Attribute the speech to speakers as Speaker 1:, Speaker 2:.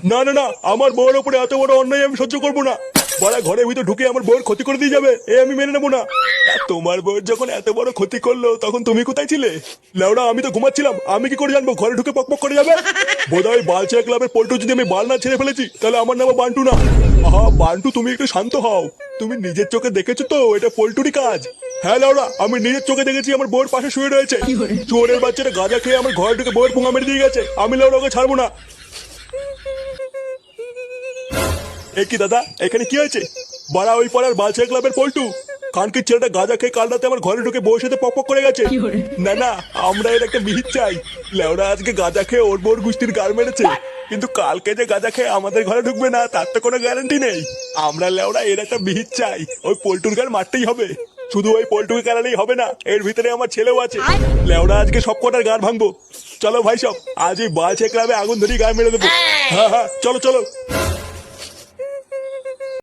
Speaker 1: না না না, আমার বউয়ের উপরে এত বড় অন্যায় আমি সহ্য করবো না। বড়া ঘরের ভিতর ঢুকে আমার বউয়ের ক্ষতি করে দিয়ে যাবে, এ আমি মেনে নেবো না। আর তোমার বউয়ের যখন এত বড় ক্ষতি করলো তখন তুমি কোথায় ছিলে? লেওড়া আমি তো ঘুমাচ্ছিলাম, আমি কি করে জানবো ঘরে ঢুকে পকপক করে যাবে? বোধহয় বালচা ক্লাবের পল্টু যদি আমি বাল না ছেড়ে ফেলেছি তাহলে আমার নাম বান্টু না। আহা বান্টু, তুমি একটু শান্ত হও। তুমি নিজের চোখে দেখেছো তো এটা পল্টুরই কাজ? হ্যাঁ লেওড়া, আমি নিজের চোখে দেখেছি আমার বউয়ের পাশে শুয়ে রয়েছে। চোরের বাচ্চাটা গাঁজা খেয়ে আমার ঘরে ঢুকে বউয়ের পুঙ্গা মেরে দিয়ে গেছে, আমি লেওড়া ওকে ছাড়বো না। এ কি দাদা, এখানে কি হয়েছে? বাড়া ওই পাড়ার বালচা ক্লাবের পল্টু কানকির ছেলেটা গাঁজা খেয়ে কাল রাতে আমার ঘরে ঢুকে বউর সাথে পক পক করে গেছে। না না, আমরা এর একটা মিহিত চাই। লেওরা আজকে গাঁজা খেয়ে ওর বোর গুষ্টির গার মেরেছে, কিন্তু কালকে যে গাঁজা খেয়ে আমাদের ঘরে ঢুকবে না তার তো কোনো গ্যারান্টি নেই। আমরা লেওরা এর একটা মিহিত চাই, ওই পল্টুর গার মারতেই হবে। শুধু ওই পল্টুকে কেনালেই হবে না, এর ভিতরে আমার ছেলেও আছে। লেওরা আজকে সব কটার গার ভাঙবো। চলো ভাই সব, আজ এই বালচা ক্লাবে আগুন ধরিয়ে গার মেরে দেবো। হ্যাঁ হ্যাঁ, চলো চলো।